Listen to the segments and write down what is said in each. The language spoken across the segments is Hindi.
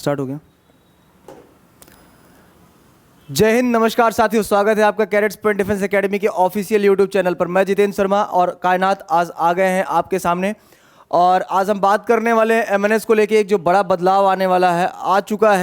स्टार्ट हो गया। जय हिंद, नमस्कार साथियों, स्वागत है आपका कैडेट्स पॉइंट डिफेंस एकेडमी के ऑफिशियल यूट्यूब चैनल पर। मैं जितेंद्र शर्मा और कायनात आज आ गए हैं आपके सामने और आज हम बात करने वाले हैं एमएनएस को लेके। एक जो बड़ा बदलाव आने वाला है, आ चुका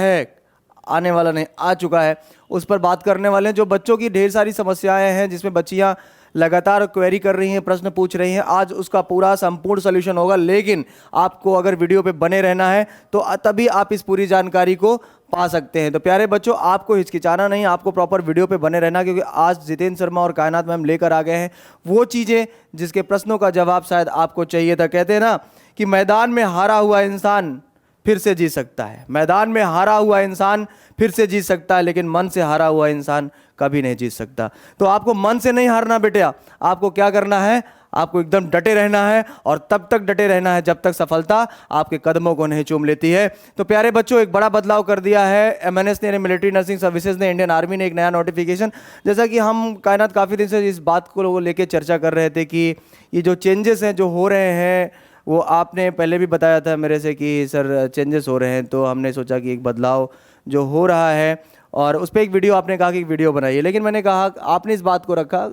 है, उस पर बात करने वाले हैं। जो बच्चों की ढेर सारी समस्याएं हैं जिसमें बच्चियां लगातार क्वेरी कर रही हैं, प्रश्न पूछ रही हैं, आज उसका पूरा संपूर्ण सॉल्यूशन होगा। लेकिन आपको अगर वीडियो पे बने रहना है तो तभी आप इस पूरी जानकारी को पा सकते हैं। तो प्यारे बच्चों, आपको हिचकिचाना नहीं, आपको प्रॉपर वीडियो पे बने रहना, क्योंकि आज जितेंद्र शर्मा और कायनात मैम लेकर आ गए हैं वो चीज़ें जिसके प्रश्नों का जवाब शायद आपको चाहिए था। कहते हैं ना कि मैदान में हारा हुआ इंसान फिर से जीत सकता है, मैदान में हारा हुआ इंसान फिर से जीत सकता है, लेकिन मन से हारा हुआ इंसान कभी नहीं जीत सकता। तो आपको मन से नहीं हारना बेटा, आपको क्या करना है, आपको एकदम डटे रहना है और तब तक डटे रहना है जब तक सफलता आपके कदमों को नहीं चूम लेती है। तो प्यारे बच्चों, एक बड़ा बदलाव कर दिया है एमएनएस ने, मिलिट्री नर्सिंग सर्विसेज ने, इंडियन आर्मी ने एक नया नोटिफिकेशन। जैसा कि हम कायनात काफ़ी दिन से इस बात को लेकर चर्चा कर रहे थे कि ये जो चेंजेस हैं जो हो रहे हैं, वो आपने पहले भी बताया था मेरे से कि सर चेंजेस हो रहे हैं, तो हमने सोचा कि एक बदलाव जो हो रहा है और उस पर एक वीडियो आपने कहा कि एक वीडियो बनाइए। लेकिन मैंने कहा, आपने इस बात को रखा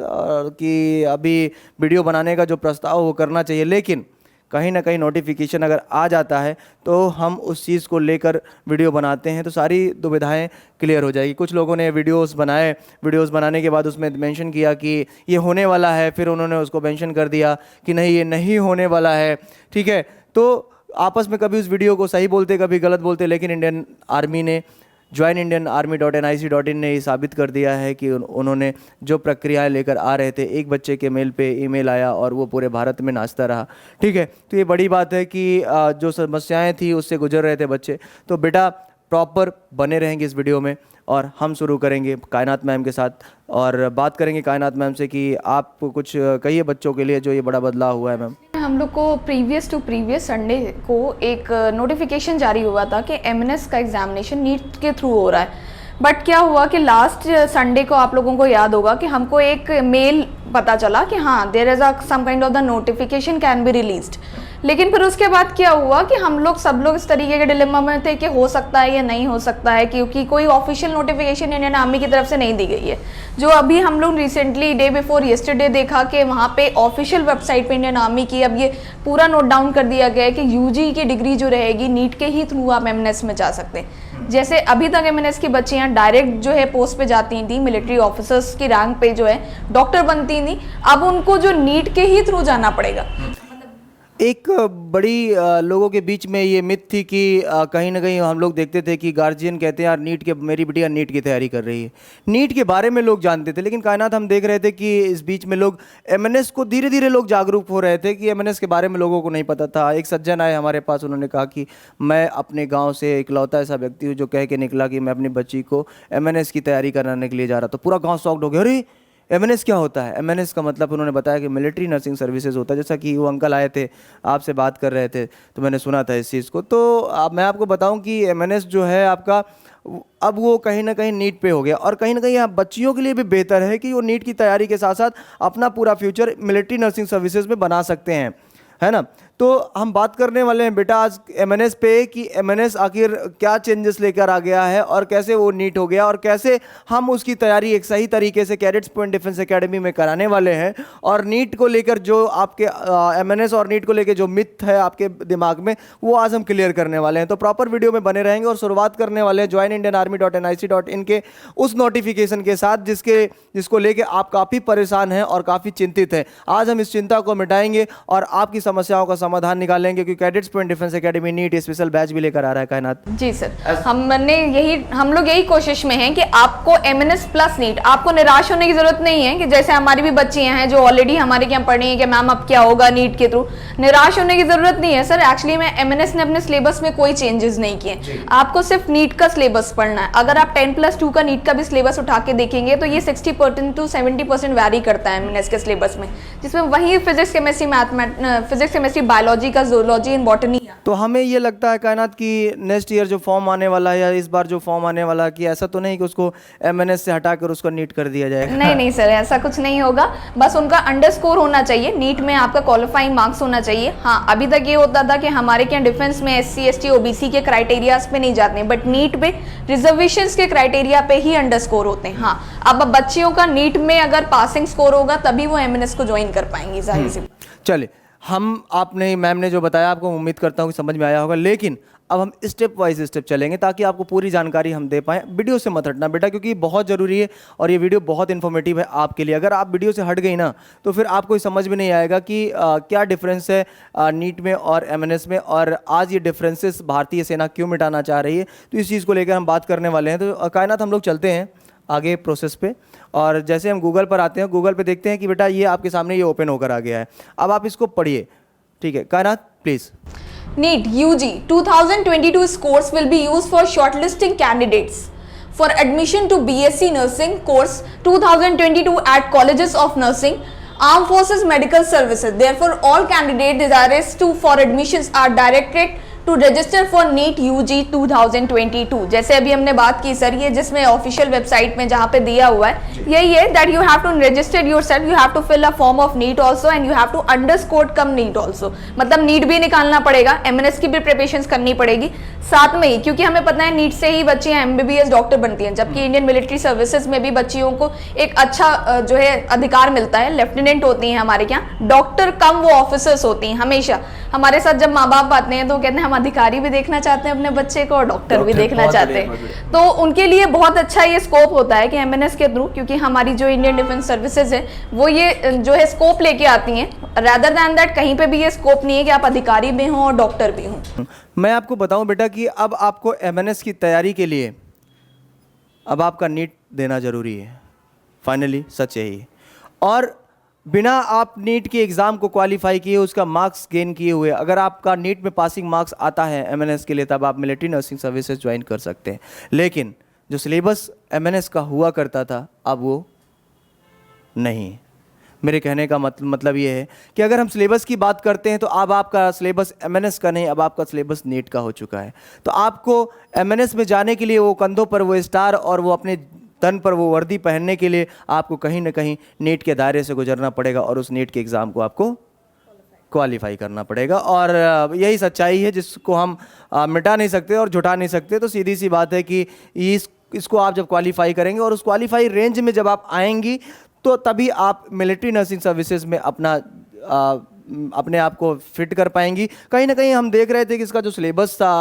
कि अभी वीडियो बनाने का जो प्रस्ताव वो करना चाहिए, लेकिन कहीं ना कहीं नोटिफिकेशन अगर आ जाता है तो हम उस चीज़ को लेकर वीडियो बनाते हैं तो सारी दुविधाएं क्लियर हो जाएगी। कुछ लोगों ने वीडियोस बनाए, वीडियोस बनाने के बाद उसमें मेंशन किया कि ये होने वाला है, फिर उन्होंने उसको मेंशन कर दिया कि नहीं ये नहीं होने वाला है। ठीक है, तो आपस में कभी उस वीडियो को सही बोलते, कभी गलत बोलते, लेकिन इंडियन आर्मी ने joinindianarmy.nic.in ने ये साबित कर दिया है कि उन्होंने जो प्रक्रियाएं लेकर आ रहे थे, एक बच्चे के मेल पे ईमेल आया और वो पूरे भारत में नाचता रहा। ठीक है, तो ये बड़ी बात है कि जो समस्याएं थी उससे गुजर रहे थे बच्चे। तो बेटा प्रॉपर बने रहेंगे इस वीडियो में और हम शुरू करेंगे कायनात मैम के साथ और बात करेंगे कायनात मैम से कि आप कुछ कहिए बच्चों के लिए जो ये बड़ा बदलाव हुआ है। मैम, हम लोग को प्रीवियस संडे को एक नोटिफिकेशन जारी हुआ था कि एमएनएस का एग्जामिनेशन नीट के थ्रू हो रहा है। बट क्या हुआ कि लास्ट संडे को आप लोगों को याद होगा कि हमको एक मेल पता चला कि हाँ there is some kind of the notification can be released. लेकिन फिर उसके बाद क्या हुआ कि सब लोग इस तरीके के डिलेमा में थे कि हो सकता है या नहीं हो सकता है, क्योंकि कोई ऑफिशियल नोटिफिकेशन इंडियन आर्मी की तरफ से नहीं दी गई है। जो अभी हम लोग रिसेंटली डे बिफोर येस्टरडे देखा कि वहाँ पे ऑफिशियल वेबसाइट पे इंडियन आर्मी की अब ये पूरा नोट डाउन कर दिया गया है कि यूजी की डिग्री जो रहेगी नीट के ही थ्रू आप एमएनएस में जा सकते हैं। जैसे अभी तक एमएनएस की बच्चियाँ डायरेक्ट जो है पोस्ट पे जाती थी, मिलिट्री ऑफिसर्स की रैंक पे जो है डॉक्टर बनती थी, अब उनको जो नीट के ही थ्रू जाना पड़ेगा। एक बड़ी लोगों के बीच में ये मिथ थी कि कहीं ना कहीं हम लोग देखते थे कि गार्जियन कहते हैं यार मेरी बिटिया नीट की तैयारी कर रही है, नीट के बारे में लोग जानते थे। लेकिन कायनात हम देख रहे थे कि इस बीच में लोग एमएनएस को धीरे धीरे लोग जागरूक हो रहे थे कि एमएनएस के बारे में लोगों को नहीं पता था। एक सज्जन आए हमारे पास, उन्होंने कहा कि मैं अपने गाँव से इकलौता ऐसा व्यक्ति हूँ जो कह के निकला कि मैं अपनी बच्ची को एमएनएस की तैयारी कराने के लिए जा रहा। तो पूरा गाँव शॉक्ड हो गया, अरे एमएनएस क्या होता है। एमएनएस का मतलब उन्होंने बताया कि मिलिट्री नर्सिंग सर्विसेज होता है। जैसा कि वो अंकल आए थे आपसे बात कर रहे थे तो मैंने सुना था इस चीज़ को। तो मैं आपको बताऊं कि एमएनएस जो है आपका अब वो कहीं ना कहीं नीट पे हो गया और कहीं ना कहीं आप बच्चियों के लिए भी बेहतर है कि वो नीट की तैयारी के साथ साथ अपना पूरा फ्यूचर मिलिट्री नर्सिंग सर्विसेज में बना सकते हैं, है ना। तो हम बात करने वाले हैं बेटा आज एमएनएस पे कि एमएनएस आखिर क्या चेंजेस लेकर आ गया है और कैसे वो नीट हो गया और कैसे हम उसकी तैयारी एक सही तरीके से कैडेट्स पॉइंट डिफेंस एकेडमी में कराने वाले हैं। और नीट को लेकर जो आपके एमएनएस और नीट को लेकर जो मिथ है आपके दिमाग में, वो आज हम क्लियर करने वाले हैं। तो प्रॉपर वीडियो में बने रहेंगे और शुरुआत करने वाले हैं joinindianarmy.nic.in के उस नोटिफिकेशन के साथ जिसको लेकर आप काफ़ी परेशान हैं और काफ़ी चिंतित हैं। आज हम इस चिंता को मिटाएंगे और आपकी समस्याओं का समाधान निकालेंगे, क्योंकि Cadets Point Defence Academy NEET special batch भी लेकर आ रहा है। कायनात जी सर, हम लोग यही कोशिश में हैं कि आपको एमएनएस प्लस नीट, आपको निराश होने की जरूरत नहीं है कि जैसे हमारी भी बच्चियां हैं जो ऑलरेडी हमारे यहाँ पढ़ रही हैं कि मैम अब क्या होगा नीट के थ्रू, निराश होने की जरूरत नहीं है सर। एक्चुअली में एमएनएस ने अपने सिलेबस में कोई चेंजेस नहीं किए, आपको सिर्फ नीट का सिलेबस पढ़ना है। अगर आप 10+2 का नीट का भी सिलेबस उठा के देखेंगे तो ये 60% to 70% वैरी करता है एमएनएस के सिलेबस में, जिसमें वही फिजिक्स केमिस्ट्री बायोलॉजी का, जूलॉजी एंड बॉटनी। तो हमें ये लगता है कायनात कि नेक्स्ट ईयर जो फॉर्म आने वाला है या इस बार जो फॉर्म आने वाला है कि ऐसा तो नहीं कि उसको एमएनएस से हटाकर उसको नीट कर दिया जाएगा? नहीं नहीं सर, ऐसा कुछ नहीं होगा। बस उनका अंडरस्कोर होना चाहिए, नीट में आपका क्वालिफाइंग मार्क्स होना चाहिए। हाँ, अभी तक ये होता था कि हमारे क्या डिफेंस में SC ST OBC के क्राइटेरियाज पे नहीं जाते हैं, बट नीट पे रिजर्वेशंस के क्राइटेरिया पे ही अंडरस्कोर होते हैं। हाँ, अब बच्चियों का नीट में अगर पासिंग स्कोर होगा तभी वो एमएनएस को ज्वाइन कर पाएंगी, जाहिर सी। चलिए, आपने मैम ने जो बताया आपको उम्मीद करता हूँ कि समझ में आया होगा, लेकिन अब हम स्टेप वाइज स्टेप चलेंगे ताकि आपको पूरी जानकारी हम दे पाएँ। वीडियो से मत हटना बेटा, क्योंकि बहुत ज़रूरी है और ये वीडियो बहुत इन्फॉर्मेटिव है आपके लिए। अगर आप वीडियो से हट गई ना तो फिर आपको समझ में नहीं आएगा कि क्या डिफरेंस है नीट में और एमएनएस में, और आज ये डिफरेंसेस भारतीय सेना क्यों मिटाना चाह रही है। तो इस चीज़ को लेकर हम बात करने वाले हैं। तो कायनात, हम लोग चलते हैं आगे प्रोसेस पे, और जैसे हम गूगल पर आते हैं, गूगल पे देखते हैं कि बेटा ये आपके सामने ये ओपन होकर आ गया है। अब आप इसको पढ़िए, ठीक है कायनात, please. NEET UG 2022 course will be used for shortlisting candidates for admission to BSc Nursing course 2022 at colleges of nursing, Armed Forces Medical Services. Therefore, all candidates desirous for admissions are directed to register for NEET UG 2022। जैसे अभी हमने बात की सर, ये जिसमें ऑफिशियल वेबसाइट में जहाँ पे दिया हुआ है यही है that you have to register yourself, you have to fill a form of NEET also and you have to underscore come NEET also. मतलब नीट भी निकालना पड़ेगा, एमएनएस की भी प्रिपरेशंस करनी पड़ेगी साथ में ही, क्योंकि हमें पता है नीट से ही बच्चियां MBBS डॉक्टर बनती हैं, जबकि इंडियन मिलिट्री सर्विसेज में भी बच्चियों को एक अच्छा जो है अधिकार मिलता है। लेफ्टिनेंट होती हैं हमारे यहाँ, डॉक्टर कम वो ऑफिसर्स होती हैं। हमेशा हमारे साथ जब माँ बाप आते हैं तो कहते हैं हम अधिकारी भी देखना चाहते हैं अपने बच्चे को और डॉक्टर भी देखना चाहते हैं, तो उनके लिए बहुत अच्छा ये स्कोप होता है कि एमएनएस के थ्रू, क्योंकि हमारी जो इंडियन डिफेंस सर्विसेज है वो ये जो है स्कोप लेके आती हैं। रादर दैन दैट कहीं पे भी ये स्कोप नहीं है कि आप अधिकारी भी हों और डॉक्टर भी हों। मैं आपको बताऊं बेटा कि अब आपको एमएनएस की तैयारी के लिए अब आपका नीट देना जरूरी है। फाइनली सच यही है, और बिना आप नीट के एग्ज़ाम को क्वालिफाई किए, उसका मार्क्स गेन किए हुए, अगर आपका नीट में पासिंग मार्क्स आता है एमएनएस के लिए, तब आप मिलिट्री नर्सिंग सर्विसेज ज्वाइन कर सकते हैं। लेकिन जो सिलेबस एमएनएस का हुआ करता था अब वो नहीं। मेरे कहने का मतलब ये है कि अगर हम सिलेबस की बात करते हैं तो अब आपका सिलेबस एमएनएस का नहीं, अब आपका सिलेबस नीट का हो चुका है। तो आपको एमएनएस में जाने के लिए वो कंधों पर वो स्टार और वो अपने तन पर वो वर्दी पहनने के लिए आपको कहीं ना कहीं नीट के दायरे से गुजरना पड़ेगा और उस नीट के एग्ज़ाम को आपको क्वालिफाई करना पड़ेगा। और यही सच्चाई है जिसको हम मिटा नहीं सकते और झुठा नहीं सकते। तो सीधी सी बात है कि इसको आप जब क्वालिफाई करेंगे और उस क्वालिफाई रेंज में जब आप आएंगी तो तभी आप मिलिट्री नर्सिंग सर्विसेज में अपने आप को फिट कर पाएंगी। कहीं ना कहीं हम देख रहे थे कि इसका जो सिलेबस था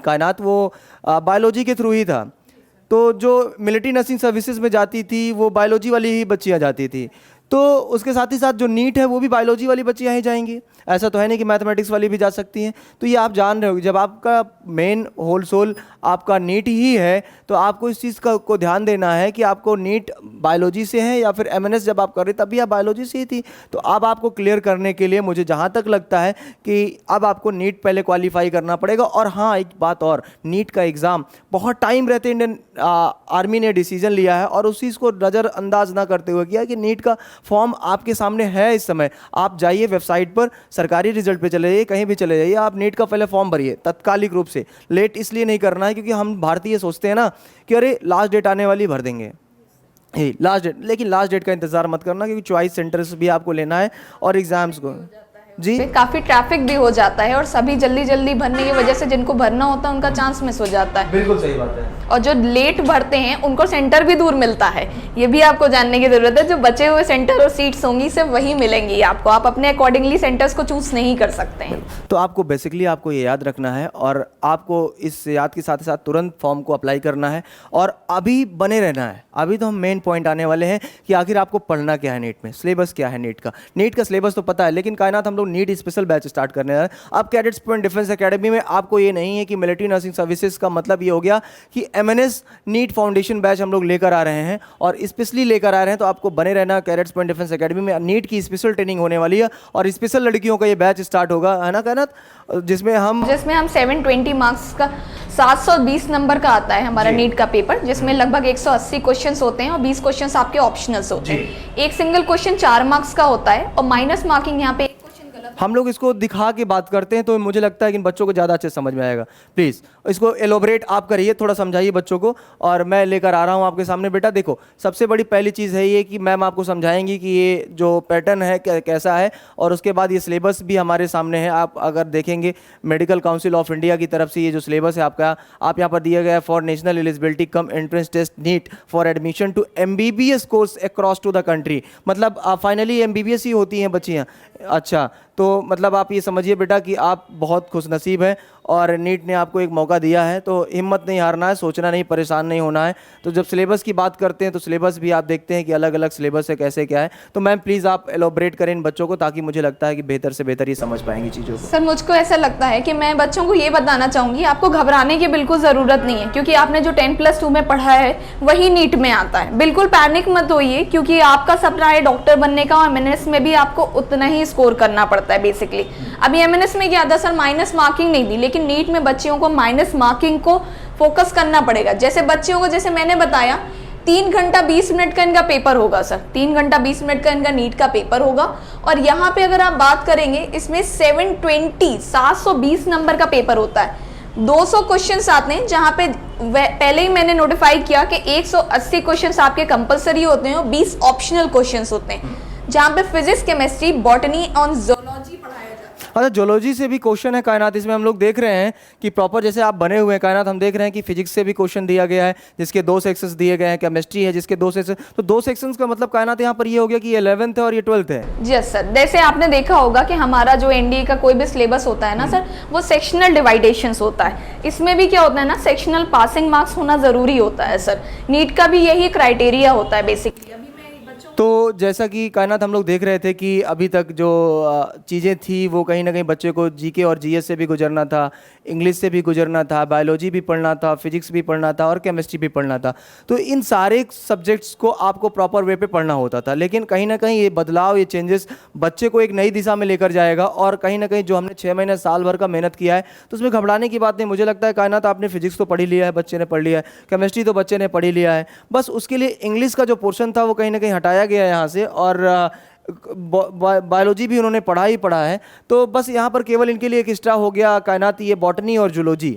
कायनात वो बायोलॉजी के थ्रू ही था, तो जो मिलिट्री नर्सिंग सर्विसेज में जाती थी वो बायोलॉजी वाली ही बच्चियां जाती थी, तो उसके साथ ही साथ जो नीट है वो भी बायोलॉजी वाली बच्चियां ही जाएंगी। ऐसा तो है नहीं कि मैथमेटिक्स वाली भी जा सकती हैं। तो ये आप जान रहे हो, जब आपका मेन होल सोल आपका नीट ही है तो आपको इस चीज़ को ध्यान देना है कि आपको नीट बायोलॉजी से है या फिर एमएनएस जब आप कर रहे तभी आप बायोलॉजी से ही थी। तो अब आपको क्लियर करने के लिए मुझे जहाँ तक लगता है कि अब आपको नीट पहले क्वालिफाई करना पड़ेगा। और हाँ, एक बात और, नीट का एग्ज़ाम बहुत टाइम रहते इंडियन आर्मी ने डिसीजन लिया है और उस चीज़ को नज़रअंदाज ना करते हुए किया कि नीट का फॉर्म आपके सामने है इस समय। आप जाइए वेबसाइट पर, सरकारी रिजल्ट पे चले जाइए, कहीं भी चले जाइए, आप नीट का पहले फॉर्म भरिए तात्कालिक रूप से। लेट इसलिए नहीं करना है क्योंकि हम भारतीय सोचते हैं ना कि अरे लास्ट डेट आने वाली, भर देंगे लास्ट डेट। लेकिन लास्ट डेट का इंतजार मत करना, क्योंकि चॉइस सेंटर्स भी आपको लेना है और एग्जाम्स को जी काफी ट्रैफिक भी हो जाता है और सभी जल्दी जल्दी भरने की वजह से जिनको भरना होता है उनका चांस मिस हो जाता है। बिल्कुल सही बात है। और जो लेट भरते हैं उनको सेंटर भी दूर मिलता है, ये भी आपको जानने की जरूरत है। जो बचे हुए सेंटर और सीट्स होंगी सिर्फ वही मिलेंगी आपको, आप अपने अकॉर्डिंगली सेंटर्स को चूज नहीं कर सकते हैं। तो आपको बेसिकली आपको ये याद रखना है और आपको इस याद के साथ साथ तुरंत फॉर्म को अप्लाई करना है और अभी बने रहना है। अभी तो हम मेन पॉइंट आने वाले हैं कि आखिर आपको पढ़ना क्या है नीट में, सिलेबस क्या है नीट का। नीट का सिलेबस तो पता है, लेकिन कायनात हम लोग नीट स्पेशल बैच स्टार्ट करने हैं। अब कैडेट्स पॉइंट डिफेंस एकेडमी में आपको ये नहीं है कि मिलिट्री नर्सिंग सर्विसेज का मतलब ये हो गया कि एमएनएस नीट फाउंडेशन बैच हम लोग लेकर आ रहे हैं और स्पेशली लेकर आ रहे हैं। तो आपको बने रहना कैडेट्स पॉइंट डिफेंस एकेडमी में। नीट की स्पेशल ट्रेनिंग होने वाली है और स्पेशल लड़कियों का ये बैच स्टार्ट होगा, है ना कायनात, जिसमें हम 720 मार्क्स का 720 नंबर का आता है हमारा नीट का पेपर, जिसमें लगभग 180 क्वेश्चंस होते हैं और 20 क्वेश्चंस आपके ऑप्शनल्स होते हैं। एक सिंगल क्वेश्चन 4 मार्क्स का होता है और माइनस मार्किंग यहाँ पे हम लोग इसको दिखा के बात करते हैं तो मुझे लगता है कि इन बच्चों को ज़्यादा अच्छे से समझ में आएगा। प्लीज़ इसको एलोबरेट आप करिए, थोड़ा समझाइए बच्चों को, और मैं लेकर आ रहा हूँ आपके सामने। बेटा देखो, सबसे बड़ी पहली चीज़ है ये कि मैम आपको समझाएंगी कि ये जो पैटर्न है कैसा है, और उसके बाद ये सिलेबस भी हमारे सामने है। आप अगर देखेंगे मेडिकल काउंसिल ऑफ इंडिया की तरफ से ये जो सिलेबस है आपका, आप यहाँ पर दिया गया है for national eligibility cum entrance test NEET for admission to MBBS course across to the country. मतलब फाइनली MBBS ही होती हैं बच्चियाँ। अच्छा, तो मतलब आप ये समझिए बेटा कि आप बहुत खुशनसीब हैं और नीट ने आपको एक मौका दिया है, तो हिम्मत नहीं हारना है, सोचना नहीं, परेशान नहीं होना है। तो जब सिलेबस की बात करते हैं तो सिलेबस भी आप देखते हैं कि अलग अलग सिलेबस है, कैसे क्या है। तो मैम प्लीज़ आप एलोबरेट करें इन बच्चों को, ताकि मुझे लगता है कि बेहतर से बेहतर ये समझ पाएंगी चीज़ों को। सर मुझको ऐसा लगता है कि मैं बच्चों को ये बताना चाहूँगी, आपको घबराने की बिल्कुल ज़रूरत नहीं है, क्योंकि आपने जो 10+2 में पढ़ा है वही नीट में आता है। बिल्कुल पैनिक मत होइए, क्योंकि आपका सपना है डॉक्टर बनने का, और MNS में भी आपको उतना ही स्कोर करना पड़ता है बेसिकली। अभी MNS में क्या था सर, माइनस मार्किंग नहीं थी, लेकिन नीट में बच्चियों को माइनस मार्किंग को फोकस करना पड़ेगा। जैसे बच्चियों को, जैसे मैंने बताया, 3 घंटा 20 मिनट का इनका पेपर होगा सर, 3 घंटा 20 मिनट का इनका नीट का पेपर होगा। और यहाँ पे अगर आप बात करेंगे, इसमें 720 नंबर का पेपर होता है, 200 क्वेश्चंस आते हैं, जहाँ पे पहले ही मैंने नोटिफाई किया कि 180 क्वेश्चंस आपके कंपलसरी होते हैं और 20 ऑप्शनल क्वेश्चंस होते हैं, जहाँ पे फिजिक्स, केमिस्ट्री, बॉटनी और जोलॉजी पढ़ाया जाता है। अच्छा, जोलॉजी से भी क्वेश्चन है कायनात, इसमें हम लोग देख रहे हैं कि प्रॉपर जैसे आप बने हुए हैं कायनात, हम देख रहे हैं कि फिजिक्स से भी क्वेश्चन दिया गया है जिसके 2 सेक्शंस दिए गए हैं, केमिस्ट्री है जिसके 2 सेक्शन, तो 2 सेक्शंस का मतलब कायनात यहाँ पर ये हो गया कि 11th है और ये 12th है। यस सर, जैसे आपने देखा होगा कि हमारा जो एनडीए का कोई भी सिलेबस होता है ना सर, वो सेक्शनल डिवाइडेशंस होता है। इसमें भी क्या होता है ना, सेक्शनल पासिंग मार्क्स होना जरूरी होता है सर। नीट का भी यही क्राइटेरिया होता है बेसिकली। तो जैसा कि कायनात हम लोग देख रहे थे कि अभी तक जो चीज़ें थी वो कहीं ना कहीं बच्चे को जीके और जीएस से भी गुजरना था, इंग्लिश से भी गुजरना था, बायोलॉजी भी पढ़ना था, फिजिक्स भी पढ़ना था और केमिस्ट्री भी पढ़ना था। तो इन सारे सब्जेक्ट्स को आपको प्रॉपर वे पे पढ़ना होता था, लेकिन कहीं ना कहीं ये बदलाव, ये चेंजेस बच्चे को एक नई दिशा में लेकर जाएगा। और कहीं ना कहीं जो हमने 6 महीने साल भर का मेहनत किया है, तो उसमें घबराने की बात नहीं। मुझे लगता है कायनात आपने फिजिक्स तो पढ़ ही लिया है, बच्चे ने पढ़ लिया है, केमिस्ट्री तो बच्चे ने पढ़ ही लिया है, बस उसके लिए इंग्लिश का जो पोर्शन था वो कहीं ना कहीं हटाया गया यहाँ से, और बायोलॉजी भी उन्होंने पढ़ा ही पढ़ा है। तो बस यहाँ पर केवल इनके लिए एक एक्स्ट्रा हो गया कायनात, ये बॉटनी और जूलॉजी।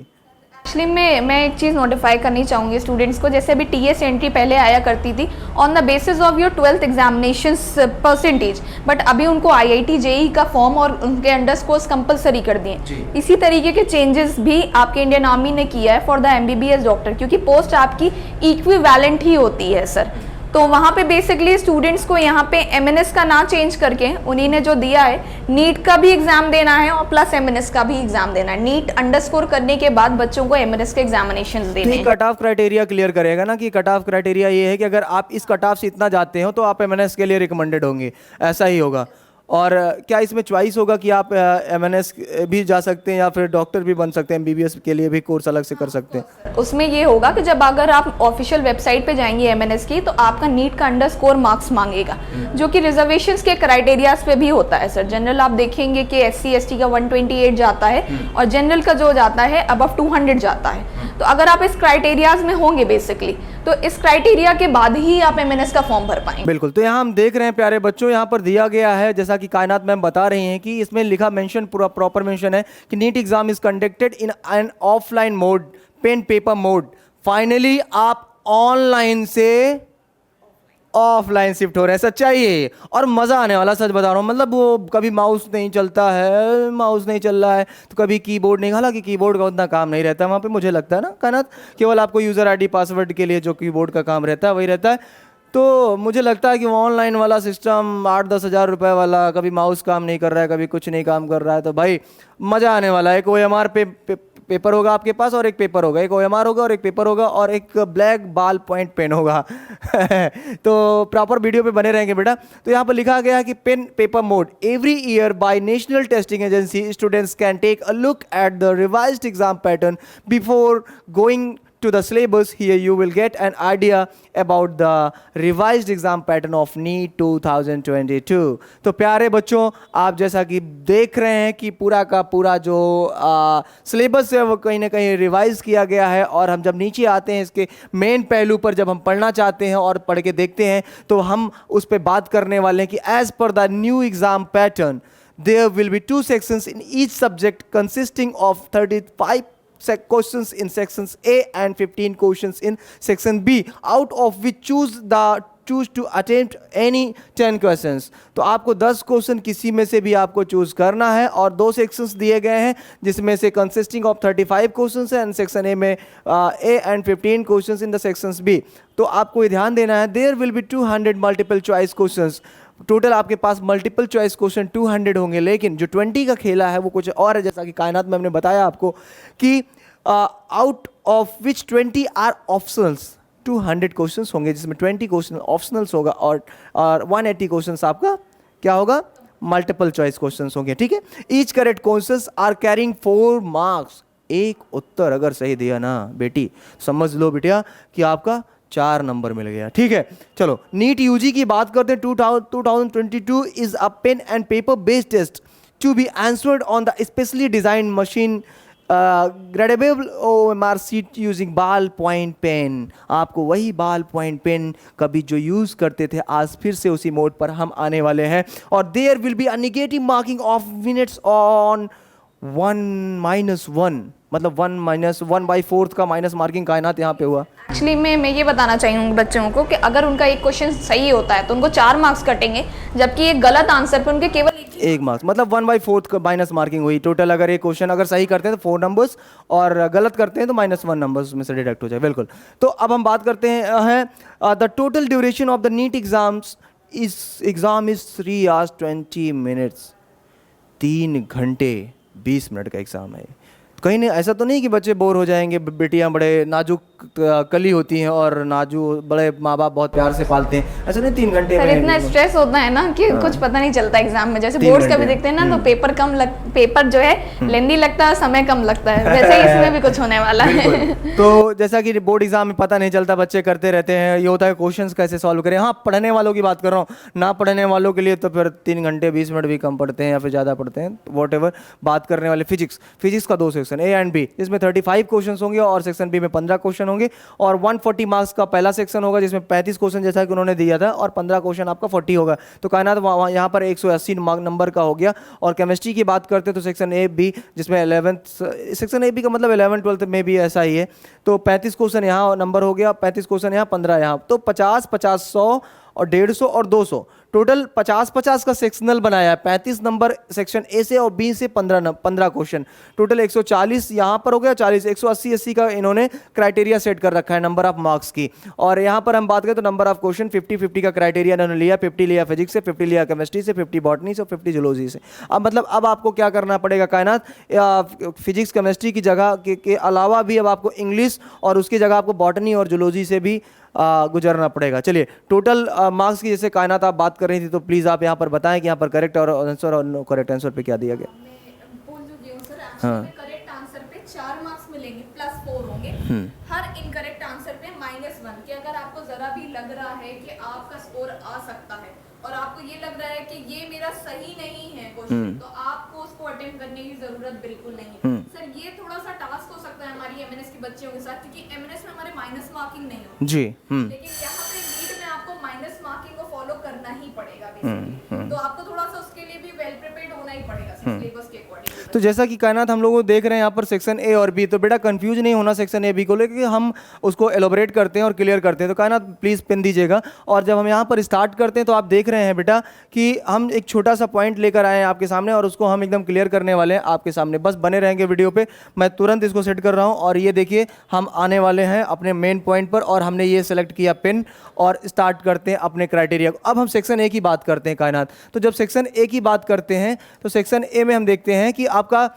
एक्चुअली मैं एक चीज़ नोटिफाई करनी चाहूँगी स्टूडेंट्स को, जैसे अभी TS एंट्री पहले आया करती थी on the basis of your 12th examinations percentage, but अभी उनको IIT JEE का फॉर्म और उनके अंडर स्कोर्स कंपलसरी कर दिए। इसी तरीके के चेंजेस भी आपके इंडियन आर्मी ने किया है फॉर द MBBS डॉक्टर, क्योंकि पोस्ट आपकी इक्विवेलेंट ही होती है सर। तो वहाँ पे बेसिकली स्टूडेंट्स को यहाँ पे MNS का ना चेंज करके उन्हीं ने जो दिया है, नीट का भी एग्जाम देना है और प्लस MNS का भी एग्जाम देना है। नीट अंडरस्कोर करने के बाद बच्चों को MNS के एग्जामिनेशंस देने हैं। कट ऑफ क्राइटेरिया क्लियर करेगा ना, कि कट ऑफ क्राइटेरिया ये है कि अगर आप इस कट ऑफ से इतना जाते हो तो आप MNS के लिए रिकमेंडेड होंगे, ऐसा ही होगा। और क्या इसमें चॉइस होगा कि आप MNS भी जा सकते हैं या फिर डॉक्टर भी बन सकते हैं, MBBS के लिए भी कोर्स अलग से कर सकते हैं? उसमें ये होगा कि जब अगर आप ऑफिशियल वेबसाइट पे जाएंगे MNS की, तो आपका नीट का अंडरस्कोर मार्क्स मांगेगा, जो कि रिजर्वेशंस के क्राइटेरियाज पे भी होता है सर। जनरल आप देखेंगे कि SC ST का 128 जाता है और जनरल का जो जाता है अबव 200 जाता है। तो अगर आप इस क्राइटेरियाज में होंगे बेसिकली, तो इस क्राइटेरिया के बाद ही आप MNS का फॉर्म भर पाएंगे। बिल्कुल। तो यहाँ हम देख रहे हैं प्यारे बच्चों, यहाँ पर दिया गया है, जैसा कि कायनात मैम बता रही हैं कि इसमें लिखा मेंशन, पूरा प्रॉपर मेंशन है कि NEET exam is conducted in an offline mode, pen paper mode. Finally आप ऑनलाइन से ऑफलाइन शिफ्ट हो रहे हैं, सच्चाई है और मज़ा आने वाला, सच बता रहा हूँ। मतलब वो कभी माउस नहीं चलता है, माउस नहीं चल रहा है, तो कभी कीबोर्ड नहीं, हालांकि कीबोर्ड का उतना काम नहीं रहता वहाँ पे, मुझे लगता है ना कायनात, केवल आपको यूज़र ID पासवर्ड के लिए जो कीबोर्ड का काम रहता है वही रहता है। तो मुझे लगता है कि वो ऑनलाइन वाला सिस्टम 8-10 हज़ार रुपये वाला, कभी माउस काम नहीं कर रहा है, कभी कुछ नहीं काम कर रहा है, तो भाई मज़ा आने वाला है। एक OMR पेपर होगा आपके पास और एक पेपर होगा, एक OMR होगा और एक पेपर होगा और एक ब्लैक बॉल पॉइंट पेन होगा। तो प्रॉपर वीडियो पे बने रहेंगे बेटा। तो यहाँ पर लिखा गया है कि pen paper mode, every year by national testing agency students can take a look at the revised exam pattern before going to the syllabus. Here you will get an idea about the revised exam pattern of NEET 2022. तो प्यारे बच्चों, आप जैसा कि देख रहे हैं कि पूरा का पूरा जो सिलेबस है वो कहीं ना कहीं रिवाइज किया गया है, और हम जब नीचे आते हैं इसके मेन पहलू पर, जब हम पढ़ना चाहते हैं और पढ़ के देखते हैं, तो हम उस पर बात करने वाले हैं कि as per the new exam pattern there will be 2 sections in each subject consisting of 35 questions in sections A and 15 questions in section B, out of which choose to attempt any 10 questions. तो आपको 10 क्वेश्चन किसी में से भी आपको चूज करना है और 2 सेक्शंस दिए गए हैं जिसमें से कंसिस्टिंग ऑफ 35 क्वेश्चंस है एंड सेक्शन ए में A and 15 questions in the sections B. तो आपको ये ध्यान देना है, there will be 200 multiple choice questions. Total आपके पास मल्टीपल चॉइस क्वेश्चन 200 होंगे, लेकिन जो 20 का खेला है वो कुछ और है. जैसा कि कायनात में हमने बताया आपको कि out of which 20 are optionals. 200 questions होंगे जिसमें 20 क्वेश्चन ऑप्शनल्स होगा और 180 क्वेश्चंस आपका क्या होगा, मल्टीपल चॉइस क्वेश्चंस होंगे. ठीक है. Each correct questions are carrying 4 marks. एक उत्तर अगर सही दिया ना बेटी, समझ लो बेटिया कि आपका 4 नंबर मिल गया. ठीक है. चलो नीट यूजी की बात करते हैं. 2022 is a pen and paper based test to be answered on the specially design machine gradable OMR sheet using ball point pen. आपको वही बॉल पॉइंट पेन कभी जो यूज करते थे, आज फिर से उसी मोड पर हम आने वाले हैं. और there will be a negative marking of minutes on 1-1, मतलब 1-1/4 का माइनस मार्किंग कायनात यहाँ पे हुआ. एक्चुअली मैं ये बताना चाहूँगी बच्चों को कि अगर उनका एक क्वेश्चन सही होता है तो उनको 4 मार्क्स कटेंगे, जबकि एक गलत आंसर पर उनके केवल 1 मार्क्स, मतलब 1/4 का माइनस मार्किंग हुई. टोटल अगर एक क्वेश्चन अगर सही करते हैं तो 4 नंबर्स और गलत करते हैं तो -1 नंबर्स में से डिडक्ट हो जाए. बिल्कुल. तो अब हम बात करते हैं the total duration of the NEET exam is 3 hours 20 minutes. 3 घंटे 20 मिनट का एग्जाम है. कहीं नहीं, ऐसा तो नहीं कि बच्चे बोर हो जाएंगे. बेटियां बड़े नाजुक कली होती हैं और नाजुक बड़े माँ बाप बहुत प्यार से पालते हैं. ऐसा नहीं 3 घंटे सर में इतना स्ट्रेस होता है ना कि कुछ पता नहीं चलता एग्जाम में. जैसे बोर्ड्स का भी देखते हैं ना तो पेपर जो है लेंदी लगता है, समय कम लगता है, वैसे ही इसमें भी कुछ होने वाला है. तो जैसा कि बोर्ड एग्जाम में पता नहीं चलता, बच्चे करते रहते हैं. ये होता है क्वेश्चंस कैसे सॉल्व करें. हाँ, पढ़ने वालों की बात कर रहा हूँ, ना पढ़ने वालों के लिए तो फिर 3 घंटे 20 मिनट भी कम पढ़ते हैं या फिर ज़्यादा पढ़ते हैं. What ever. बात करने वाले फिजिक्स का 2 सेक्शन ए एंड बी, इसमें 35 क्वेश्चन होंगे और सेक्शन बी में 15 क्वेश्चन होंगे और 140 मार्क्स का पहला सेक्शन होगा जिसमें 35 क्वेश्चन जैसा कि उन्होंने दिया था और 15 क्वेश्चन आपका 40 होगा. तो कायनात यहाँ पर 180 नंबर का हो गया. और केमिस्ट्री की बात करते हैं तो सेक्शन ए बी, जिसमें 11th सेक्शन ए बी का मतलब 11th 12th में भी ऐसा ही है. तो 35 क्वेश्चन यहाँ नंबर हो गया, 35 क्वेश्चन यहाँ, 15 यहाँ. तो 50, 100 और 150 और 200, टोटल 50-50 का सेक्शनल बनाया है. 35 नंबर सेक्शन ए से और बी से 15 क्वेश्चन, टोटल 140 यहाँ पर हो गया. 40 180 का इन्होंने क्राइटेरिया सेट कर रखा है नंबर ऑफ मार्क्स की. और यहाँ पर हम बात करें तो नंबर ऑफ क्वेश्चन 50-50 का क्राइटेरिया इन्होंने लिया. 50 लिया फिजिक्स से, 50 लिया केमिस्ट्री से, 50 बॉटनी से, 50 जूलॉजी से. अब मतलब अब आपको क्या करना पड़ेगा कायनात, फिजिक्स केमिस्ट्री की जगह के अलावा भी अब आपको इंग्लिश और उसकी जगह आपको बॉटनी और जूलॉजी से भी गुजरना पड़ेगा. चलिए टोटल मार्क्स की जैसे कायनात आप बात कर रही थी तो प्लीज़ आप यहाँ पर बताएं कि यहाँ पर करेक्ट और आंसर और नो करेक्ट आंसर पे क्या दिया गया. करेक्ट आंसर पे 4 मार्क्स मिलेंगे प्लस 4 होंगे. हर इनकरेक्ट आंसर पे -1. कि अगर आपको जरा भी लग रहा है कि आपका स्कोर आ सकता है और आपको ये लग रहा है कि ये मेरा सही नहीं है क्वेश्चन, तो आपको उसको अटेम्प्ट करने की जरूरत बिल्कुल नहीं है. सर ये थोड़ा सा टास्क हो सकता है हमारी एमएनएस के बच्चों के साथ, क्योंकि एमएनएस में हमारे माइनस मार्किंग नहीं होती जी. लेकिन यहाँ पे नीट में आपको माइनस मार्किंग को फॉलो करना ही पड़ेगा बेसिकली. तो आपको थोड़ा सा उसके लिए भी वेल प्रिपेयर्ड होना ही पड़ेगा सिलेबस के अकॉर्डिंग. तो जैसा कि कायनात हम लोग देख रहे हैं यहाँ पर सेक्शन ए और बी, तो बेटा कंफ्यूज नहीं होना सेक्शन ए बी को लेकर, हम उसको एलोबरेट करते हैं और क्लियर करते हैं. तो कायनात प्लीज़ पिन दीजिएगा. और जब हम यहाँ पर स्टार्ट करते हैं तो आप देख रहे हैं बेटा कि हम एक छोटा सा पॉइंट लेकर आए हैं आपके सामने और उसको हम एकदम क्लियर करने वाले हैं आपके सामने. बस बने रहेंगे वीडियो पे, मैं तुरंत इसको सेट कर रहा हूँ. और ये देखिए हम आने वाले हैं अपने मेन पॉइंट पर और हमने ये सेलेक्ट किया पेन और स्टार्ट करते हैं अपने क्राइटेरिया को. अब हम सेक्शन ए की बात करते हैं कायनात. तो जब सेक्शन ए की बात करते हैं तो सेक्शन ए में हम देखते हैं कि आपका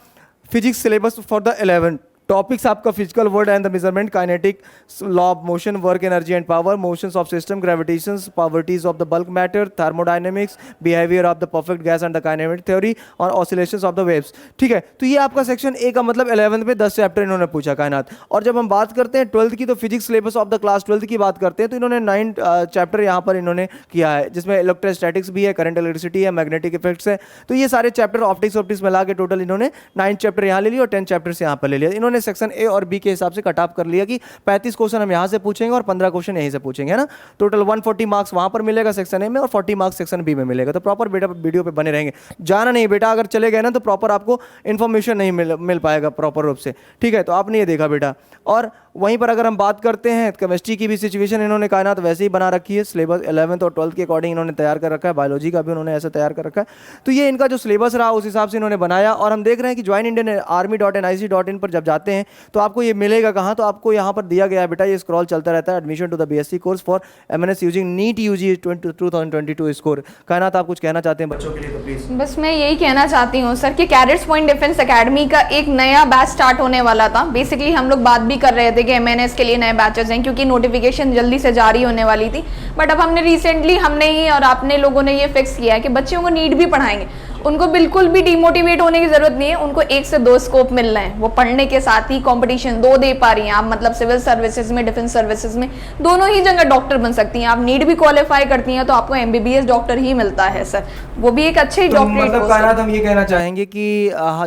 physics syllabus for the 11 topics आपका physical world and the measurement, kinetic, law of motion, work energy and power, motions of system, gravitations, properties of the bulk matter, thermodynamics, behaviour of the perfect gas and the kinematic theory और ऑसिलेशंस ऑफ द वेव्स. ठीक है. तो ये आपका सेक्शन ए का मतलब 11th में 10 चैप्टर इन्होंने पूछा कायनात. और जब हम बात करते हैं 12th की, तो physics syllabus of the class 12th की बात करते हैं तो इन्होंने 9 चैप्टर यहाँ पर इन्होंने किया है, जिसमें इलेक्ट्रोस्टैटिक्स भी है, करंट इलेक्ट्रिसिटी है, मैग्नेटिक इफेक्ट्स है. तो ये सारे चैप्टर ऑप्टिक्स मिला के टोटल इन्होंने 9 चैप्टर यहाँ ले लिए और 10 चैप्टर्स यहाँ पर ले लिया. इन्होंने उन्होंने सेक्शन ए और बी के हिसाब से कट ऑफ कर लिया कि 35 क्वेश्चन हम यहाँ से पूछेंगे और 15 क्वेश्चन यहीं से पूछेंगे, है ना। टोटल 140 मार्क्स वहाँ पर मिलेगा सेक्शन ए में और 40 मार्क्स सेक्शन बी में मिलेगा। तो प्रॉपर बेटा वीडियो पे बने रहेंगे, जाना नहीं बेटा, अगर चले गए ना तो प्रॉपर आपको इन्फॉर्मेशन नहीं मिल पाएगा प्रॉपर रूप से, ठीक है। तो आपने ये देखा बेटा। और वहीं पर अगर हम बात करते हैं केमिस्ट्री की भी सिचुएशन इन्होंने कायनात वैसे ही बना रखी है, सिलेबस 11th और 12th के अकॉर्डिंग इन्होंने तैयार कर रखा है, बायोलॉजी का भी उन्होंने ऐसा तैयार कर रखा है। तो ये इनका जो सिलेबस रहा उस हिसाब से इन्होंने बनाया। और हम देख रहे हैं कि joinindianarmy.nic.in पर जब जाते हैं तो आपको ये मिलेगा कहाँ, तो आपको यहाँ पर दिया गया है बेटा, ये स्क्रॉल चलता रहता है, admission to the BSc course for MNS using NEET UG 2022 score. Kainat आप कुछ कहना चाहते हैं बच्चों के लिए तो प्लीज। बस मैं यही कहना चाहती हूँ सर कि कैडेट्स पॉइंट डिफेंस एकेडमी का एक नया बैच स्टार्ट होने वाला था। बेसिकली हम लोग बात भी कर रहे थे कि MNS के लिए नए बैचेस हैं, क्योंकि नोटिफिकेशन जल्दी से जारी होने वाली थी। बट अब हमने रिसेंटली हमने ही और आपने लोगों ने ये फिक्स किया है कि बच्चों को नीट भी पढ़ाएंगे। उनको बिल्कुल भी डिमोटिवेट होने की जरूरत नहीं है, उनको 1 से 2 स्कोप मिल रहे हैं, वो पढ़ने के साथ ही कंपटीशन 2 दे पा रही हैं। आप मतलब सिविल सर्विसेज में, डिफेंस सर्विसेज में दोनों ही जगह डॉक्टर बन सकती हैं। आप नीट भी क्वालिफाई करती हैं तो आपको MBBS डॉक्टर ही मिलता है सर, वो भी एक अच्छे डॉक्टर। मतलब कायनात हम ये कहना चाहेंगे कि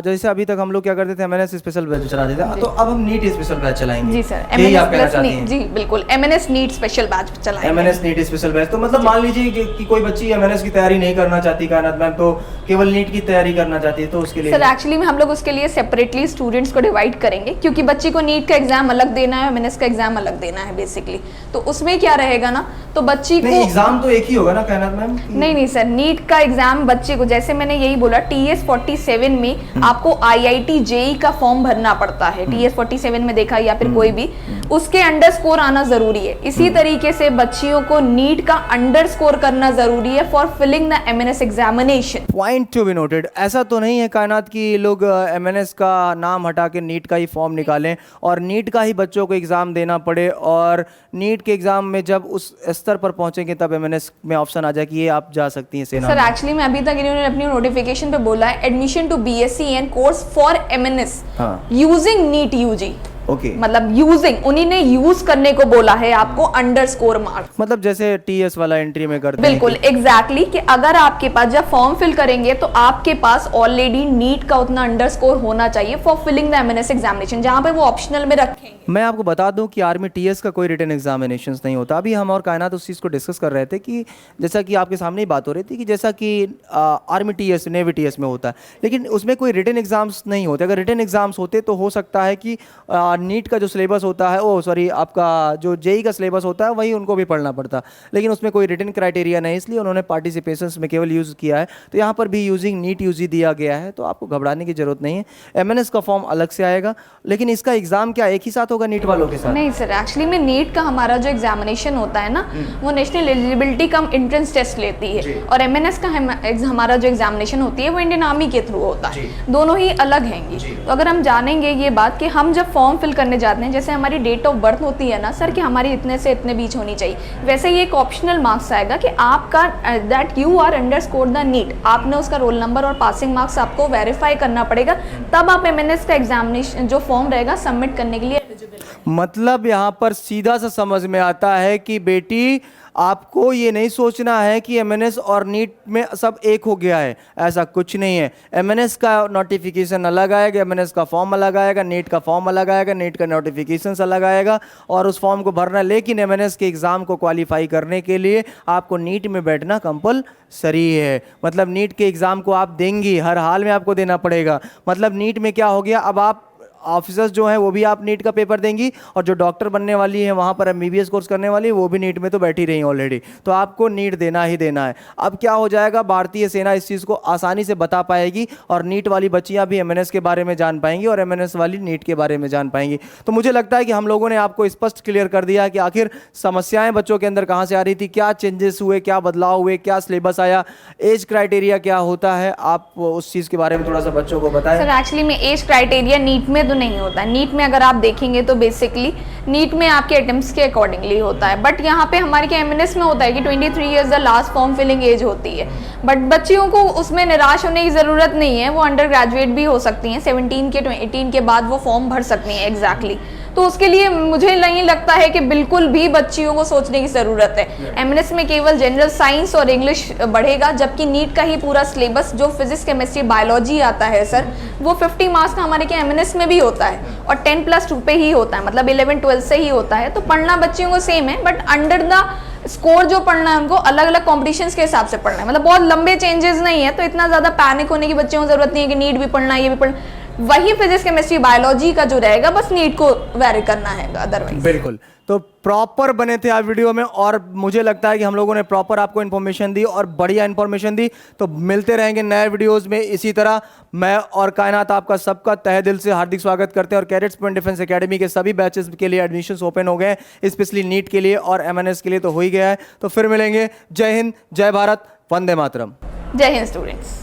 जैसे अभी तक हम लोग क्या करते थे, MNS स्पेशल बैच चलाते थे, तो अब हम नीट स्पेशल बैच चलाएंगे। जी सर, यही आप कहना चाहते हैं? जी बिल्कुल, MNS नीट स्पेशल बैच चलाएंगे। MNS NEET special batch. तो मतलब मान लीजिए कि कोई बच्ची MNS की तैयारी नहीं करना चाहती कायनात मैम, तो केवल नीट की तैयारी करना चाहती है, तो उसके लिए सर एक्चुअली में हम लोग उसके लिए सेपरेटली स्टूडेंट्स को डिवाइड करेंगे, क्योंकि बच्ची को नीट का एग्जाम अलग देना है, MNS का एग्जाम अलग देना है बेसिकली। तो उसमें क्या रहेगा ना, तो बच्ची को एग्जाम तो एक ही होगा ना कायनात मैम? नहीं सर, नीट का एग्जाम बच्चे को, जैसे मैंने यही बोला, TS 47 में आपको IIT JEE का फॉर्म भरना पड़ता है। TS 47 में देखा या फिर कोई भी, उसके अंडर स्कोर आना जरूरी है। इसी तरीके से बच्चियों को नीट का अंडर स्कोर करना जरूरी है for filling the MNS examination. Point to be noted. ऐसा तो नहीं है कायनात की लोग MNS का नाम हटा के नीट का ही फॉर्म निकालें और नीट का ही बच्चों को एग्जाम देना पड़े, और नीट के एग्जाम में जब उस स्तर पर पहुंचेंगे तब MNS में ऑप्शन आ जाए कि ये आप जा सकती हैं सेना। सर एक्चुअली में अभी तक इन्होंने अपनी नोटिफिकेशन पे बोला है admission to BSc and course for MNS using NEET UG। Okay, मतलब यूजिंग, उन्हीं ने यूज करने को बोला है आपको अंडर स्कोर मार्क्स, मतलब जैसे TS वाला एंट्री में करते हैं। बिल्कुल एग्जैक्टली कि अगर आपके पास जब फॉर्म फिल करेंगे तो आपके पास ऑलरेडी नीट का उतना अंडर स्कोर होना चाहिए for filling the MNS examination, जहां पे वो ऑप्शनल में रखेंगे। मैं आपको बता दूं कि आर्मी TS का कोई रिटन एग्जामिनेशन नहीं होता। अभी हम और कायनात उस चीज़ को डिस्कस कर रहे थे कि जैसा कि आपके सामने ही बात हो रही थी कि जैसा कि आर्मी TS नेवी TS में होता है, लेकिन उसमें कोई रिटन एग्जाम्स नहीं होते। अगर रिटन एग्जाम्स होते तो हो सकता है कि नीट का जो सिलेबस होता है, आपका जो JEE का सिलेबस होता है वही उनको भी पढ़ना पड़ता, लेकिन उसमें कोई रिटन क्राइटेरिया नहीं, इसलिए उन्होंने पार्टिसिपेशंस में केवल यूज़ किया है। तो यहाँ पर भी यूजिंग नीट UG दिया गया है, तो आपको घबराने की जरूरत नहीं है। MNS का फॉर्म अलग से आएगा, लेकिन इसका एग्जाम क्या एक ही साथ होगा नीट वालों के साथ? नहीं सर, एक्चुअली में नीट का हमारा जो एग्जामिनेशन होता है ना, वो national eligibility cum entrance test लेती है, और MNS का हमारा जो एग्जामिनेशन होती है वो इंडियन आर्मी के थ्रू होता है, दोनों ही अलग हैंगी। तो अगर हम जानेंगे ये बात कि हम जब फॉर्म फिल करने जाते हैं, जैसे हमारी डेट ऑफ बर्थ होती है ना सर कि हमारी इतने से इतने बीच होनी चाहिए, वैसे ही एक ऑप्शनल मार्क्स आएगा कि आपका that you are under score the NEET, आपने उसका रोल नंबर और पासिंग मार्क्स आपको वेरीफाई करना पड़ेगा, तब आप MNS का एग्जामिनेशन जो फॉर्म रहेगा सबमिट करने के लिए एलिजिबल। मतलब यहाँ पर सीधा सा समझ में आता है कि बेटी आपको ये नहीं सोचना है कि MNS और नीट में सब एक हो गया है, ऐसा कुछ नहीं है। MNS का नोटिफिकेशन अलग आएगा, MNS का फॉर्म अलग आएगा, नीट का फॉर्म अलग आएगा, नीट का नोटिफिकेशन अलग आएगा और उस फॉर्म को भरना। लेकिन MNS के एग्ज़ाम को क्वालिफाई करने के लिए आपको नीट में बैठना कंपलसरी है। मतलब नीट के एग्ज़ाम को आप देंगी, हर हाल में आपको देना पड़ेगा। मतलब नीट में क्या हो गया, अब आप ऑफिसर्स जो हैं वो भी आप नीट का पेपर देंगी, और जो डॉक्टर बनने वाली हैं वहाँ पर MBBS कोर्स करने वाली वो भी नीट में तो बैठी रही ऑलरेडी, तो आपको नीट देना ही देना है। अब क्या हो जाएगा, भारतीय सेना इस चीज़ को आसानी से बता पाएगी और नीट वाली बच्चियाँ भी MNS के बारे में जान पाएंगी और MNS वाली नीट के बारे में जान पाएंगी। तो मुझे लगता है कि हम लोगों ने आपको स्पष्ट क्लियर कर दिया कि आखिर समस्याएँ बच्चों के अंदर कहाँ से आ रही थी, क्या चेंजेस हुए, क्या बदलाव हुए, क्या सिलेबस आया, एज क्राइटेरिया क्या होता है। आप उस चीज़ के बारे में थोड़ा सा बच्चों को बताएं। सर एक्चुअली में एज क्राइटेरिया नीट में तो नहीं होता है। नीट में अगर आप देखेंगे तो बेसिकली नीट में आपके अटेम्प्ट्स के अकॉर्डिंगली होता है, बट यहाँ पे हमारे क्या MNS में होता है कि 23 years the last form filling age होती है। बट बच्चियों को उसमें निराश होने की ज़रूरत नहीं है, वो अंडर ग्रेजुएट भी हो सकती हैं, 17 के 18 के बाद वो फॉर्म भर सकती हैं एग्जैक्टली। तो उसके लिए मुझे नहीं लगता है कि बिल्कुल भी बच्चियों को सोचने की ज़रूरत है। एमएनएस में केवल जनरल साइंस और इंग्लिश बढ़ेगा, जबकि नीट का ही पूरा सिलेबस जो फिजिक्स केमिस्ट्री बायोलॉजी आता है सर, वो 50 मार्क्स का हमारे के एमएनएस में भी होता है और 10+2 पे ही होता है, मतलब 11-12 से ही होता है। तो पढ़ना बच्चियों को सेम है, बट अंडर द स्कोर जो पढ़ना है उनको अलग अलग कॉम्पिटिशन्स के हिसाब से पढ़ना है, मतलब बहुत लंबे चेंजेस नहीं है। तो इतना ज़्यादा पैनिक होने की बच्चों को जरूरत नहीं है कि नीट भी पढ़ना है, ये भी पढ़ना। वही फिजिक्स केमिस्ट्री बायोलॉजी का जो रहेगा, बस नीट को वेरी करना है, अदरवाइज। बिल्कुल। तो प्रॉपर बने थे आप वीडियो में, और मुझे लगता है कि हम लोगों ने प्रॉपर आपको इन्फॉर्मेशन दी और बढ़िया इन्फॉर्मेशन दी। तो मिलते रहेंगे नए वीडियोस में इसी तरह। मैं और कायनात आपका सबका तहे दिल से हार्दिक स्वागत करते हैं, और कैडेट्स पॉइंट डिफेंस एकेडमी के सभी बैचेस के लिए एडमिशंस ओपन हो गए हैं, स्पेशली नीट के लिए और एमएनएस के लिए तो हो ही गया है। तो फिर मिलेंगे। जय हिंद, जय भारत, वंदे मातरम। जय हिंद स्टूडेंट्स।